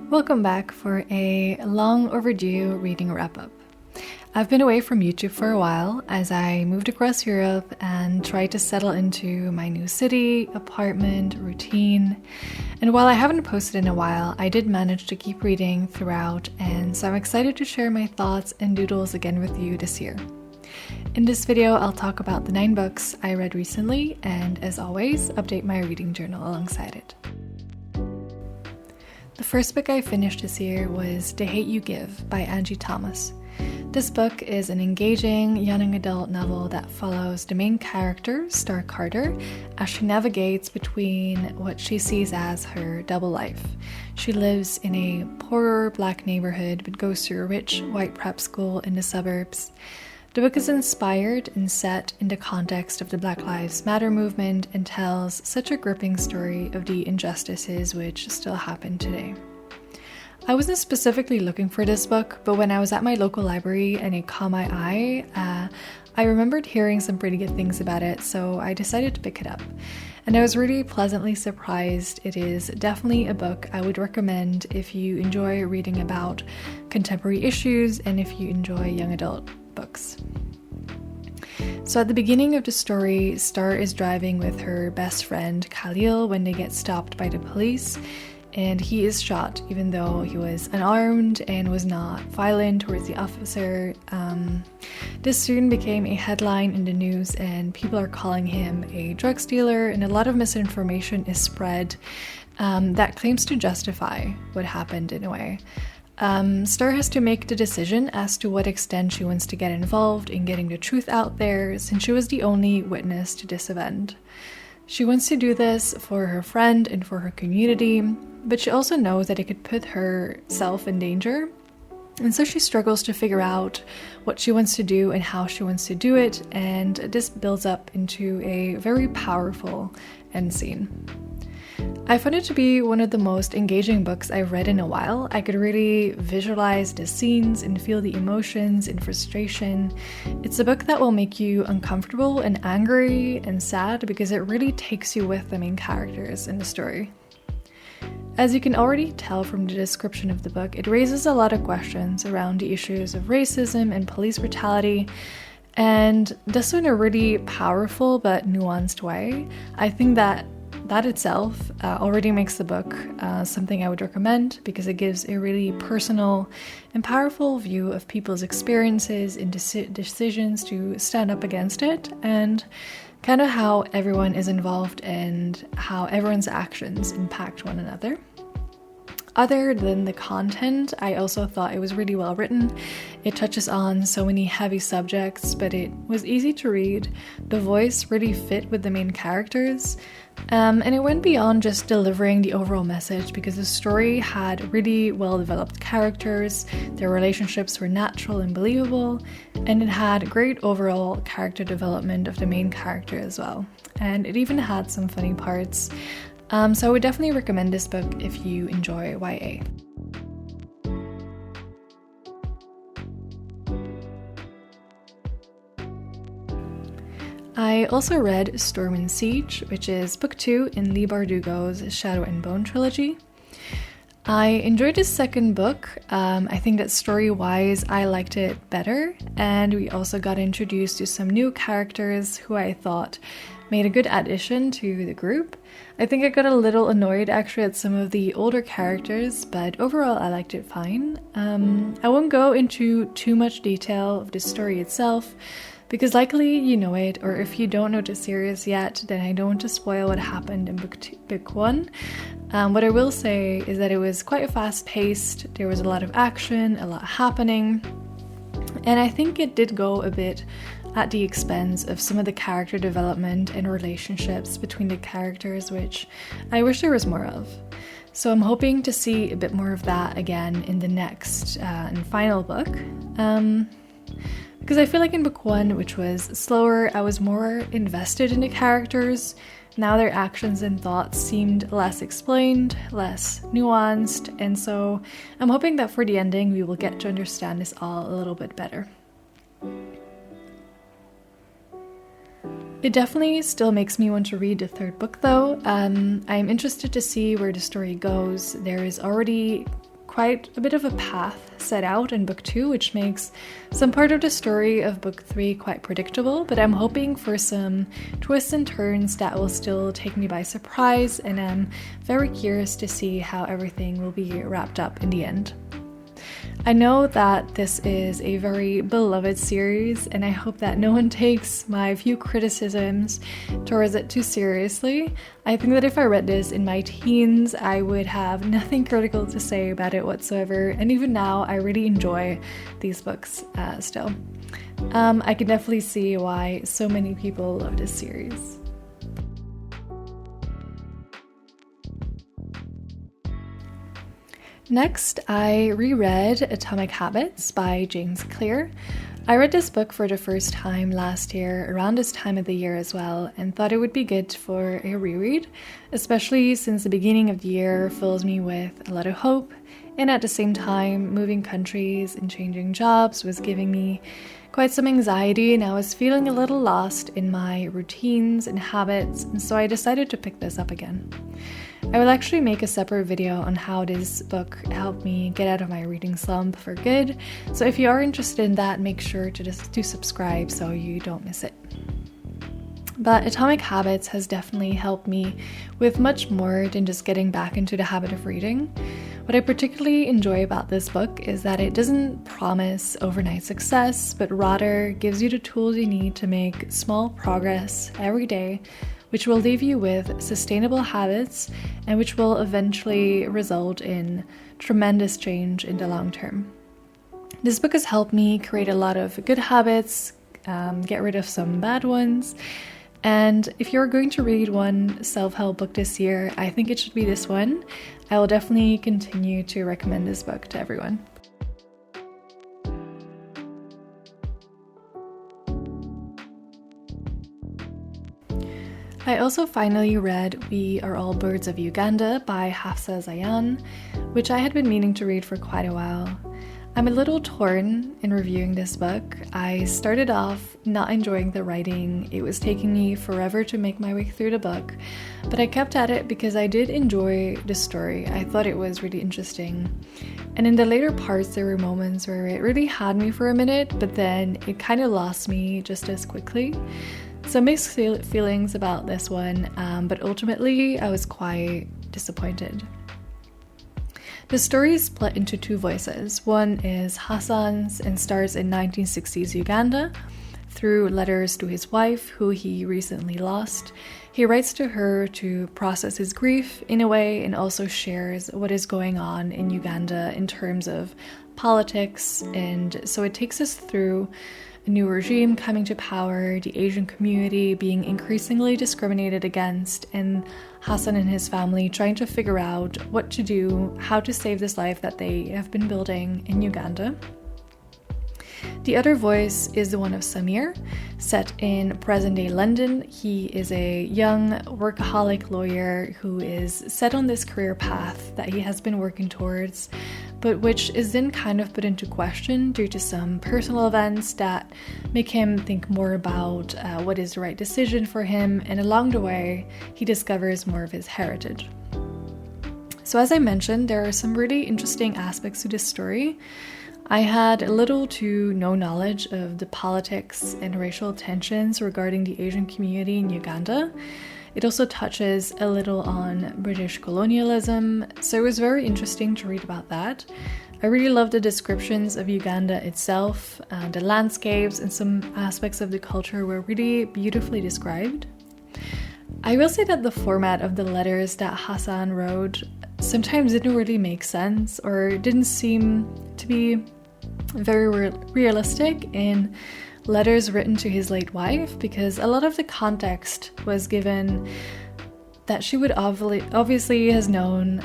Welcome back for a long overdue reading wrap-up. I've been away from YouTube for a while as I moved across Europe and tried to settle into my new city, apartment, routine. And while I haven't posted in a while, I did manage to keep reading throughout, and so I'm excited to share my thoughts and doodles again with you this year. In this video, I'll talk about the 9 books I read recently, and as always, update my reading journal alongside it. The first book I finished this year was The Hate You Give by Angie Thomas. This book is an engaging young adult novel that follows the main character, Star Carter, as she navigates between what she sees as her double life. She lives in a poorer black neighborhood but goes to a rich white prep school in the suburbs. The book is inspired and set in the context of the Black Lives Matter movement and tells such a gripping story of the injustices which still happen today. I wasn't specifically looking for this book, but when I was at my local library and it caught my eye, I remembered hearing some pretty good things about it, so I decided to pick it up. And I was really pleasantly surprised. It is definitely a book I would recommend if you enjoy reading about contemporary issues and if you enjoy young adult books. So at the beginning of the story, Star is driving with her best friend Khalil when they get stopped by the police, and he is shot even though he was unarmed and was not violent towards the officer. This soon became a headline in the news, and people are calling him a drug dealer, and a lot of misinformation is spread that claims to justify what happened in a way. Star has to make the decision as to what extent she wants to get involved in getting the truth out there, since she was the only witness to this event. She wants to do this for her friend and for her community, but she also knows that it could put herself in danger, and so she struggles to figure out what she wants to do and how she wants to do it, and this builds up into a very powerful end scene. I found it to be one of the most engaging books I've read in a while. I could really visualize the scenes and feel the emotions and frustration. It's a book that will make you uncomfortable and angry and sad because it really takes you with the main characters in the story. As you can already tell from the description of the book, it raises a lot of questions around the issues of racism and police brutality, and does so in a really powerful but nuanced way. I think that itself already makes the book something I would recommend, because it gives a really personal and powerful view of people's experiences and decisions to stand up against it, and kind of how everyone is involved and how everyone's actions impact one another. Other than the content, I also thought it was really well written. It touches on so many heavy subjects, but it was easy to read. The voice really fit with the main characters, and it went beyond just delivering the overall message, because the story had really well-developed characters, their relationships were natural and believable, and it had great overall character development of the main character as well. And it even had some funny parts. So I would definitely recommend this book if you enjoy YA. I also read Storm and Siege, which is book 2 in Leigh Bardugo's Shadow and Bone trilogy. I enjoyed this second book. I think that story-wise I liked it better, and we also got introduced to some new characters who I thought made a good addition to the group. I think I got a little annoyed actually at some of the older characters, but overall I liked it fine. I won't go into too much detail of the story itself, because likely you know it, or if you don't know the series yet, then I don't want to spoil what happened in book 1. What I will say is that it was quite fast-paced, there was a lot of action, a lot happening, and I think it did go a bit at the expense of some of the character development and relationships between the characters, which I wish there was more of. So I'm hoping to see a bit more of that again in the next and final book. Because I feel like in book 1, which was slower, I was more invested in the characters. Now their actions and thoughts seemed less explained, less nuanced, and so I'm hoping that for the ending we will get to understand this all a little bit better. It definitely still makes me want to read the third book though. I'm interested to see where the story goes. There is already quite a bit of a path set out in book 2, which makes some part of the story of book 3 quite predictable, but I'm hoping for some twists and turns that will still take me by surprise, and I'm very curious to see how everything will be wrapped up in the end. I know that this is a very beloved series, and I hope that no one takes my few criticisms towards it too seriously. I think that if I read this in my teens, I would have nothing critical to say about it whatsoever, and even now, I really enjoy these books still. I can definitely see why so many people love this series. Next, I reread Atomic Habits by James Clear. I read this book for the first time last year, around this time of the year as well, and thought it would be good for a reread, especially since the beginning of the year fills me with a lot of hope, and at the same time, moving countries and changing jobs was giving me quite some anxiety, and I was feeling a little lost in my routines and habits, and so I decided to pick this up again. I will actually make a separate video on how this book helped me get out of my reading slump for good, so if you are interested in that, make sure to subscribe so you don't miss it. But Atomic Habits has definitely helped me with much more than just getting back into the habit of reading. What I particularly enjoy about this book is that it doesn't promise overnight success, but rather gives you the tools you need to make small progress every day, which will leave you with sustainable habits and which will eventually result in tremendous change in the long term. This book has helped me create a lot of good habits, get rid of some bad ones, and if you're going to read one self-help book this year, I think it should be this one. I will definitely continue to recommend this book to everyone. I also finally read We Are All Birds of Uganda by Hafsa Zayan, which I had been meaning to read for quite a while. I'm a little torn in reviewing this book. I started off not enjoying the writing. It was taking me forever to make my way through the book, but I kept at it because I did enjoy the story. I thought it was really interesting. And in the later parts, there were moments where it really had me for a minute, but then it kind of lost me just as quickly. So mixed feelings about this one, but ultimately I was quite disappointed. The story is split into two voices. One is Hassan's and starts in 1960s Uganda through letters to his wife, who he recently lost. He writes to her to process his grief in a way and also shares what is going on in Uganda in terms of politics. And so it takes us through a new regime coming to power, the Asian community being increasingly discriminated against, and Hassan and his family trying to figure out what to do, how to save this life that they have been building in Uganda. The other voice is the one of Samir, set in present-day London. He is a young workaholic lawyer who is set on this career path that he has been working towards, but which is then kind of put into question due to some personal events that make him think more about what is the right decision for him, and along the way, he discovers more of his heritage. So as I mentioned, there are some really interesting aspects to this story. I had little to no knowledge of the politics and racial tensions regarding the Asian community in Uganda. It also touches a little on British colonialism, so it was very interesting to read about that. I really loved the descriptions of Uganda itself, the landscapes and some aspects of the culture were really beautifully described. I will say that the format of the letters that Hassan wrote sometimes didn't really make sense or didn't seem to be very realistic in letters written to his late wife, because a lot of the context was given that she would obviously has known,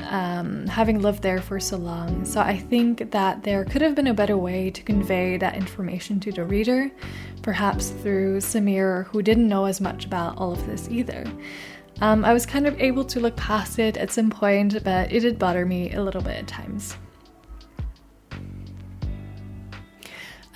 having lived there for so long. So I think that there could have been a better way to convey that information to the reader, perhaps through Samir, who didn't know as much about all of this either. I was kind of able to look past it at some point, but it did bother me a little bit at times.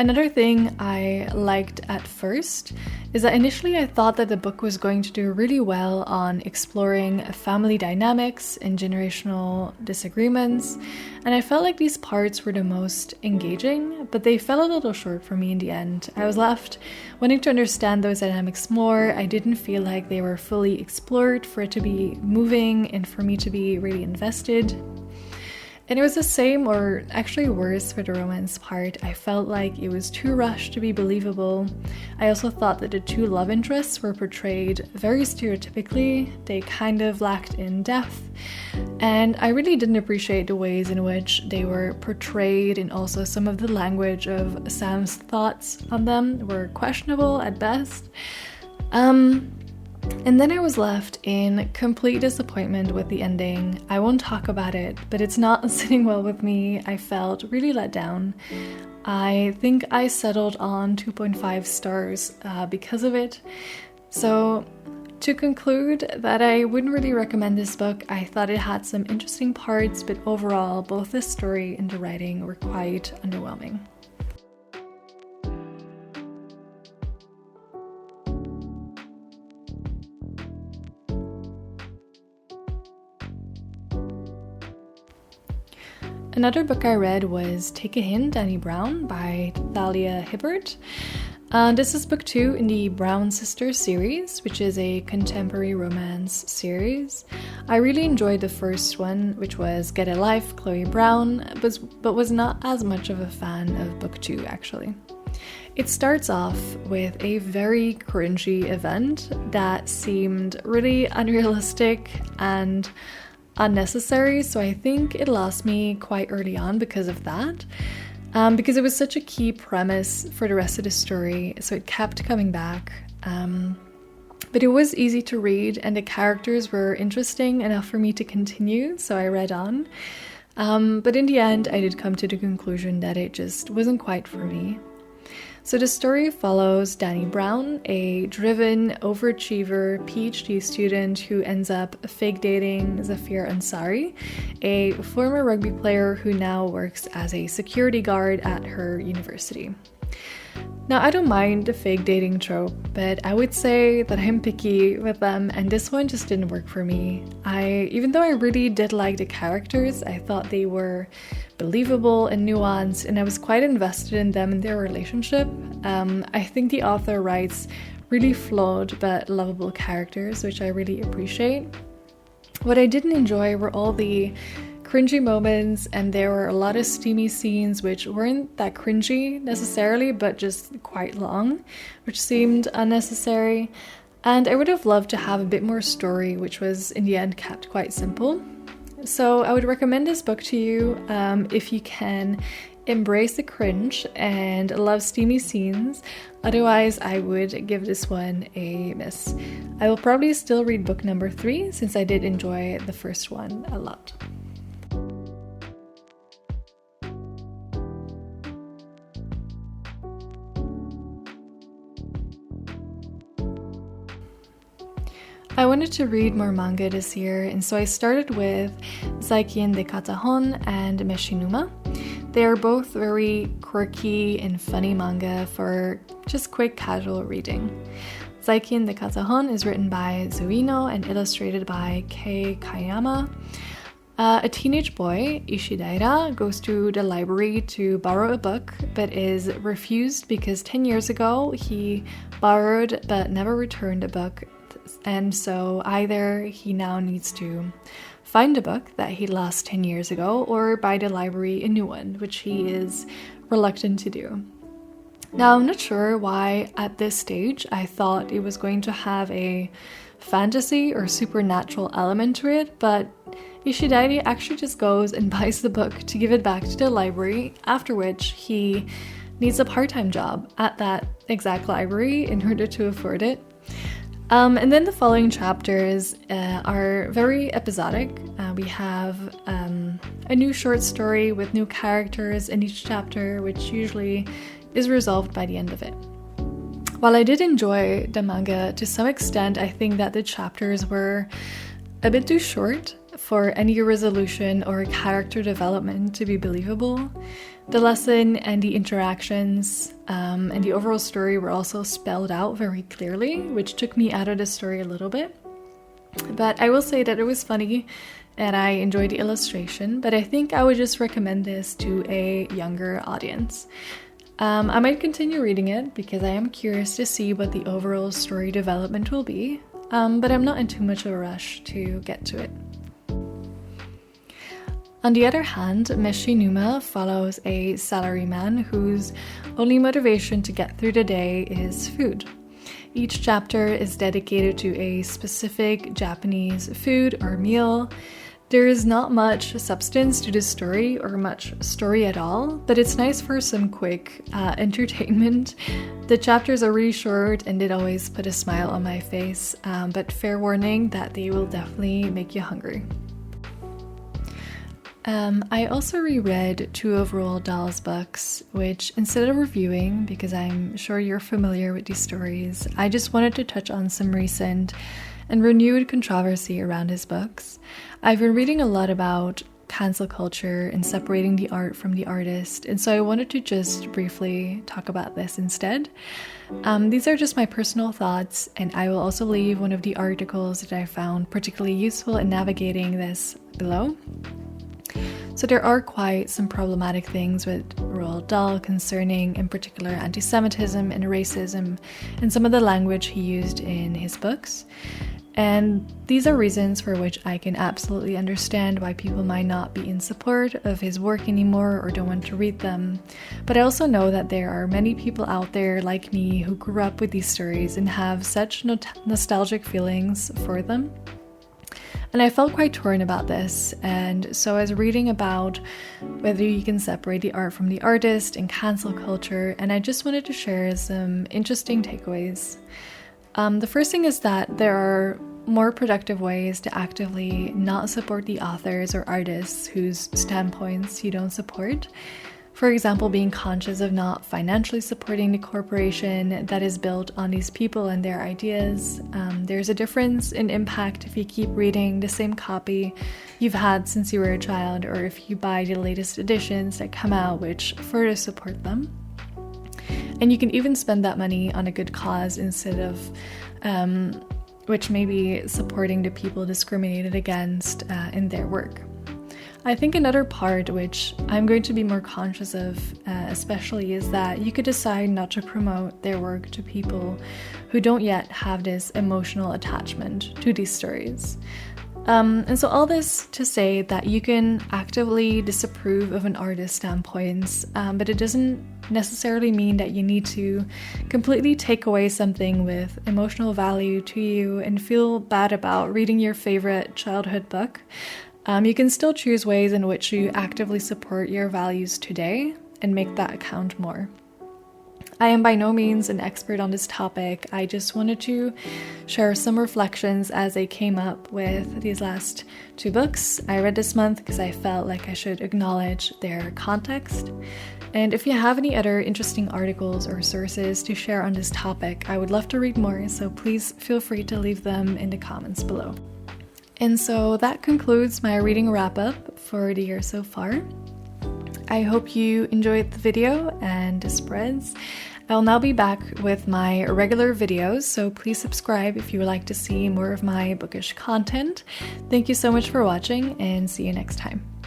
Another thing I liked at first is that initially I thought that the book was going to do really well on exploring family dynamics and generational disagreements, and I felt like these parts were the most engaging, but they fell a little short for me in the end. I was left wanting to understand those dynamics more. I didn't feel like they were fully explored for it to be moving and for me to be really invested. And it was the same, or actually worse, for the romance part. I felt like it was too rushed to be believable. I also thought that the two love interests were portrayed very stereotypically. They kind of lacked in depth. And I really didn't appreciate the ways in which they were portrayed, and also some of the language of Sam's thoughts on them were questionable at best. And then I was left in complete disappointment with the ending. I won't talk about it, but it's not sitting well with me. I felt really let down. I think I settled on 2.5 stars because of it. So to conclude that I wouldn't really recommend this book. I thought it had some interesting parts, but overall both the story and the writing were quite underwhelming. Another book I read was Take a Hint, Dani Brown by Thalia Hibbert. This is book 2 in the Brown Sisters series, which is a contemporary romance series. I really enjoyed the first one, which was Get a Life, Chloe Brown, but was not as much of a fan of book 2 actually. It starts off with a very cringy event that seemed really unrealistic and unnecessary, so I think it lost me quite early on because of that, because it was such a key premise for the rest of the story, so it kept coming back. But it was easy to read and the characters were interesting enough for me to continue, so I read on. But in the end, I did come to the conclusion that it just wasn't quite for me. So the story follows Dani Brown, a driven overachiever PhD student who ends up fake dating Zafir Ansari, a former rugby player who now works as a security guard at her university. Now, I don't mind the fake dating trope, but I would say that I'm picky with them, and this one just didn't work for me. Even though I really did like the characters, I thought they were believable and nuanced, and I was quite invested in them and their relationship. I think the author writes really flawed but lovable characters, which I really appreciate. What I didn't enjoy were all the cringy moments, and there were a lot of steamy scenes which weren't that cringy necessarily, but just quite long, which seemed unnecessary. And I would have loved to have a bit more story, which was in the end kept quite simple. So I would recommend this book to you if you can embrace the cringe and love steamy scenes. Otherwise, I would give this one a miss. I will probably still read book number 3 since I did enjoy the first one a lot. I wanted to read more manga this year, and so I started with Zeikin de katta and meshinuma. They are both very quirky and funny manga for just quick casual reading. Zeikin de katta is written by Zuino and illustrated by Kei Kayama. A teenage boy, Ishidaira, goes to the library to borrow a book, but is refused because 10 years ago he borrowed but never returned a book. And so either he now needs to find a book that he lost 10 years ago or buy the library a new one, which he is reluctant to do. Now, I'm not sure why at this stage I thought it was going to have a fantasy or supernatural element to it, but Ishidairi actually just goes and buys the book to give it back to the library, after which he needs a part-time job at that exact library in order to afford it. And then the following chapters are very episodic. We have a new short story with new characters in each chapter, which usually is resolved by the end of it. While I did enjoy the manga to some extent, I think that the chapters were a bit too short for any resolution or character development to be believable. The lesson and the interactions and the overall story were also spelled out very clearly, which took me out of the story a little bit. But I will say that it was funny and I enjoyed the illustration, but I think I would just recommend this to a younger audience. I might continue reading it because I am curious to see what the overall story development will be, but I'm not in too much of a rush to get to it. On the other hand, Meshinuma follows a salaryman whose only motivation to get through the day is food. Each chapter is dedicated to a specific Japanese food or meal. There is not much substance to the story or much story at all, but it's nice for some quick entertainment. The chapters are really short and did always put a smile on my face, but fair warning that they will definitely make you hungry. I also reread two of Roald Dahl's books, which instead of reviewing, because I'm sure you're familiar with these stories, I just wanted to touch on some recent and renewed controversy around his books. I've been reading a lot about cancel culture and separating the art from the artist, and so I wanted to just briefly talk about this instead. These are just my personal thoughts, and I will also leave one of the articles that I found particularly useful in navigating this below. So there are quite some problematic things with Roald Dahl concerning, in particular, anti-Semitism and racism, and some of the language he used in his books. And these are reasons for which I can absolutely understand why people might not be in support of his work anymore or don't want to read them. But I also know that there are many people out there like me who grew up with these stories and have such nostalgic feelings for them. And I felt quite torn about this, and so I was reading about whether you can separate the art from the artist and cancel culture, and I just wanted to share some interesting takeaways. The first thing is that there are more productive ways to actively not support the authors or artists whose standpoints you don't support. For example, being conscious of not financially supporting the corporation that is built on these people and their ideas. There's a difference in impact if you keep reading the same copy you've had since you were a child, or if you buy the latest editions that come out which further support them. And you can even spend that money on a good cause instead of which may be supporting the people discriminated against in their work. I think another part which I'm going to be more conscious of especially is that you could decide not to promote their work to people who don't yet have this emotional attachment to these stories. And so all this to say that you can actively disapprove of an artist's standpoints, but it doesn't necessarily mean that you need to completely take away something with emotional value to you and feel bad about reading your favorite childhood book. You can still choose ways in which you actively support your values today and make that count more. I am by no means an expert on this topic. I just wanted to share some reflections as they came up with these last two books I read this month because I felt like I should acknowledge their context. And if you have any other interesting articles or sources to share on this topic, I would love to read more, so please feel free to leave them in the comments below. And so that concludes my reading wrap-up for the year so far. I hope you enjoyed the video and the spreads. I'll now be back with my regular videos, so please subscribe if you would like to see more of my bookish content. Thank you so much for watching, and see you next time.